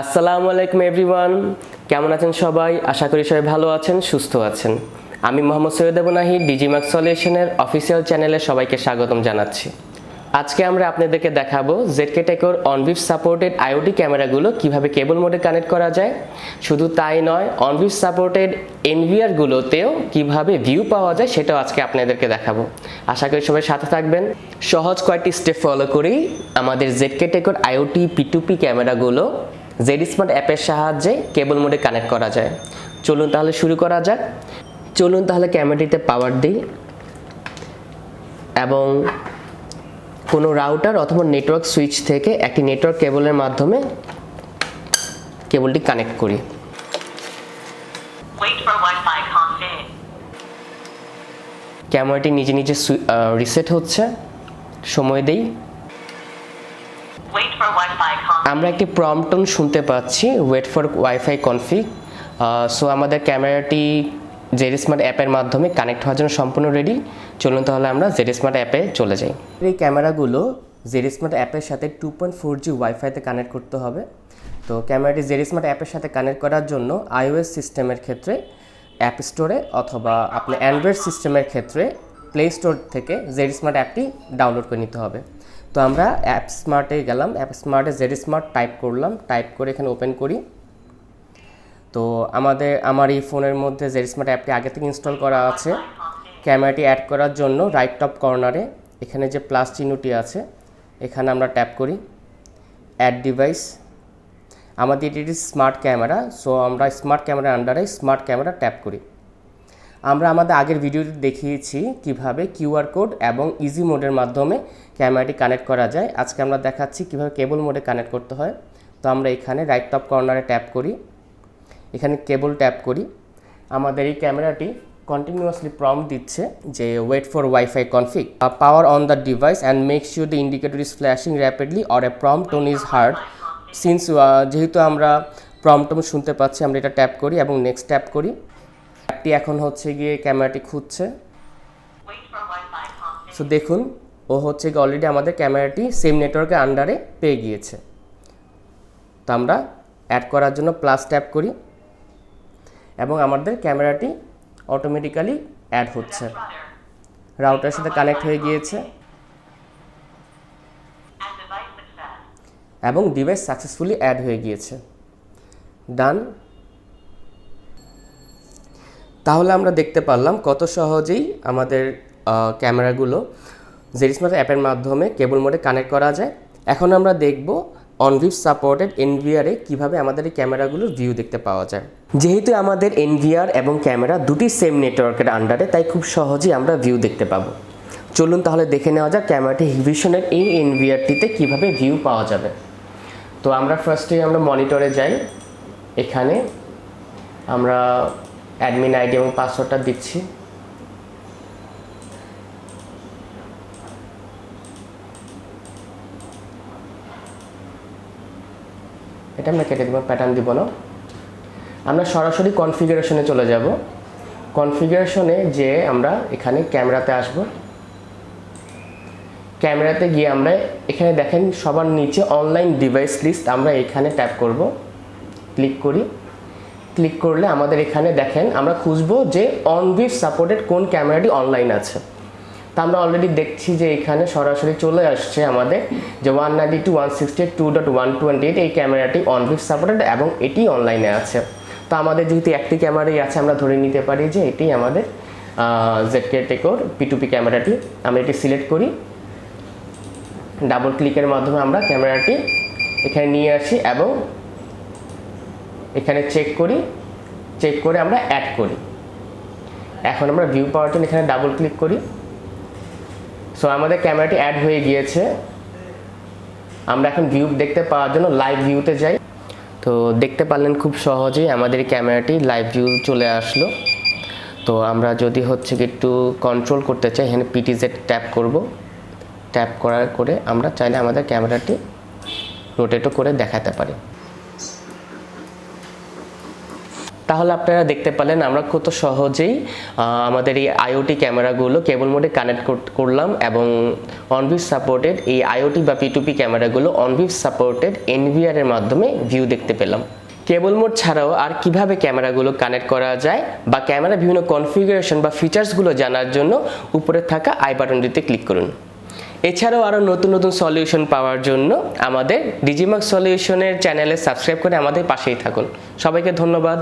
আসসালামু আলাইকুম এভরিওয়ান, কেমন আছেন সবাই? আশা করি সবাই ভালো আছেন, সুস্থ আছেন। আমি মোহাম্মদ সৈয়দ ডিজিমার্ক সলিউশনের অফিসিয়াল চ্যানেলে সবাইকে স্বাগতম জানাচ্ছি। আজকে আমরা আপনাদেরকে দেখাবো ZKTeco OnVif সাপোর্টেড IOT ক্যামেরাগুলো কিভাবে কেবল মোডে কানেক্ট করা যায়। শুধু তাই নয়, OnVif সাপোর্টেড NVR গুলোতেও কিভাবে ভিউ পাওয়া যায় সেটাও আজকে আপনাদেরকে দেখাবো। আশা করি সবাই সাথে থাকবেন। সহজ কয়েকটি স্টেপ ফলো করেই আমাদের ZKTeco IOT P2P ক্যামেরাগুলো ZSmart অ্যাপের সাহায্যে কেবল মোডে কানেক্ট করা যায়। চলুন তাহলে শুরু করা যাক। চলুন তাহলে ক্যামেরাটিতে পাওয়ার দিই এবং কোনো রাউটার অথবা নেটওয়ার্ক সুইচ থেকে একটি নেটওয়ার্ক কেবলের মাধ্যমে কেবলটি কানেক্ট করি। ক্যামেরাটি নিজে নিজে রিসেট হচ্ছে, সময় দেই। আমরা একটি প্রম্পট টোন শুনতে পাচ্ছি, wait for wifi config. So আমাদের ক্যামেরাটি ZSmart অ্যাপের মাধ্যমে কানেক্ট হওয়ার জন্য সম্পূর্ণ রেডি। চলুন তাহলে আমরা ZSmart অ্যাপে চলে যাই। এই ক্যামেরাগুলো ZSmart অ্যাপের সাথে 2.4G ওয়াইফাইতে কানেক্ট করতে হবে। তো ক্যামেরাটি ZSmart অ্যাপের সাথে কানেক্ট করার জন্য iOS সিস্টেমের ক্ষেত্রে অ্যাপ স্টোরে অথবা আপনার অ্যান্ড্রয়েড সিস্টেমের ক্ষেত্রে প্লে স্টোর থেকে ZSmart অ্যাপটি ডাউনলোড করে নিতে হবে। তো আমরা অ্যাপ স্মার্টে গেলাম, অ্যাপ স্মার্টে ZSmart টাইপ করলাম, টাইপ করে এখানে ওপেন করি। তো আমার এই ফোনের মধ্যে ZSmart অ্যাপটি আগে থেকে ইনস্টল করা আছে। ক্যামেরাটি অ্যাড করার জন্য রাইট টপ কর্নারে এখানে যে প্লাস চিহ্নটি আছে এখানে আমরা ট্যাপ করি, অ্যাড ডিভাইস। আমাদের এটি স্মার্ট ক্যামেরা, সো আমরা স্মার্ট ক্যামেরার আন্ডারে স্মার্ট ক্যামেরা ট্যাপ করি। আমরা আমাদের আগের ভিডিওতে দেখিয়েছি কিভাবে QR কোড এবং ইজি মোডের মাধ্যমে ক্যামেরাটি কানেক্ট করা যায়। আজকে আমরা দেখাচ্ছি কিভাবে কেবল মোডে কানেক্ট করতে হয়। তো আমরা এখানে রাইট টপ কর্নারে ট্যাপ করি, এখানে কেবল ট্যাপ করি। আমাদের এই ক্যামেরাটি কন্টিনিউয়াসলি প্রম্পট দিচ্ছে যে wait for wifi config, power on the device and make sure the indicator is flashing rapidly or a prompt tone is heard. Since যেহেতু আমরা প্রম্পট টোন শুনতে পাচ্ছি, আমরা এটা ট্যাপ করি এবং নেক্সট ট্যাপ করি। অ্যাপটি এখন হচ্ছে গিয়ে ক্যামেরাটি খুঁজছে। সো দেখুন, ও হচ্ছে গিয়ে অলরেডি আমাদের ক্যামেরাটি সেম নেটওয়ার্কের আন্ডারে পেয়ে গিয়েছে। তো আমরা অ্যাড করার জন্য প্লাস ট্যাপ করি এবং আমাদের ক্যামেরাটি অটোমেটিক্যালি অ্যাড হচ্ছে, রাউটারের সাথে কানেক্ট হয়ে গিয়েছে এবং ডিভাইস সাকসেসফুলি অ্যাড হয়ে গিয়েছে। ডান। তাহলে আমরা দেখতে পারলাম কত সহজেই আমাদের ক্যামেরাগুলো ZSmart অ্যাপের মাধ্যমে কেবল মোডে কানেক্ট করা যায়। এখন আমরা দেখব OnVif সাপোর্টেড NVR-এ কীভাবে আমাদের এই ক্যামেরাগুলোর ভিউ দেখতে পাওয়া যায়। যেহেতু আমাদের NVR এবং ক্যামেরা দুটি সেম নেটওয়ার্কের আন্ডারে, তাই খুব সহজেই আমরা ভিউ দেখতে পাবো। চলুন তাহলে দেখে নেওয়া যাক ক্যামেরাটি হিভিশনের এই NVR-টিতে কীভাবে ভিউ পাওয়া যাবে। তো আমরা ফার্স্টেই আমরা মনিটরে যাই। এখানে আমরা অ্যাডমিন আইডি এবং পাসওয়ার্ডটা দিচ্ছি। এটা আমরা কেটে দেবো, প্যাটার্ন দিব না। আমরা সরাসরি কনফিগারেশনে চলে যাব। কনফিগারেশনে যে আমরা এখানে ক্যামেরাতে আসব। ক্যামেরাতে গিয়ে আমরা এখানে দেখেন সবার নিচে অনলাইন ডিভাইস লিস্ট, আমরা এখানে ট্যাপ করব, ক্লিক করি। ক্লিক করলে আমাদের এখানে দেখেন আমরা খুঁজবো যে OnVif সাপোর্টেড কোন ক্যামেরাটি অনলাইন আছে। তা আমরা অলরেডি দেখছি যে এখানে সরাসরি চলে আসছে আমাদের যে 192.168.2.128 এই ক্যামেরাটি OnVif সাপোর্টেড এবং এটি অনলাইনে আছে। তো আমাদের যেহেতু একটি ক্যামেরাই আছে, আমরা ধরে নিতে পারি যে এটি আমাদের ZKTeco P2P ক্যামেরাটি। আমরা এটি সিলেক্ট করি, ডাবল ক্লিকের মাধ্যমে আমরা ক্যামেরাটি এখানে নিয়ে আসি এবং এখানে চেক করি, চেক করে আমরা অ্যাড করি। এখন আমরা ভিউ পাওয়ার জন্য এখানে ডাবল ক্লিক করি। সো আমাদের ক্যামেরাটি অ্যাড হয়ে গিয়েছে। আমরা এখন ভিউ দেখতে পাওয়ার জন্য লাইভ ভিউতে যাই। তো দেখতে পারলেন খুব সহজেই আমাদের ক্যামেরাটি লাইভ ভিউ চলে আসলো। তো আমরা যদি হচ্ছে কি একটু কন্ট্রোল করতে চাই, এখানে PTZ ট্যাপ করব। ট্যাপ করার করে আমরা চাইলে আমাদের ক্যামেরাটি রোটেটও করে দেখাতে পারি। তাহলে আপনারা দেখতে পেলেন আমরা কত সহজেই আমাদের এই আইওটি ক্যামেরাগুলো কেবল মোডে কানেক্ট করলাম এবং অনভিফ সাপোর্টেড এই আইওটি বা P2P ক্যামেরাগুলো অনভিফ সাপোর্টেড NVR এর মাধ্যমে ভিউ দেখতে পেলাম। কেবল মোড ছাড়াও আর কিভাবে ক্যামেরাগুলো কানেক্ট করা যায় বা ক্যামেরার বিভিন্ন কনফিগারেশন বা ফিচার্সগুলো জানার জন্য উপরে থাকা আই বাটনটিতে ক্লিক করুন। এছাড়াও আরও নতুন নতুন সলিউশন পাওয়ার জন্য আমাদের ডিজিমার্ক সলিউশনের চ্যানেলে সাবস্ক্রাইব করে আমাদের পাশেই থাকুন। সবাইকে ধন্যবাদ।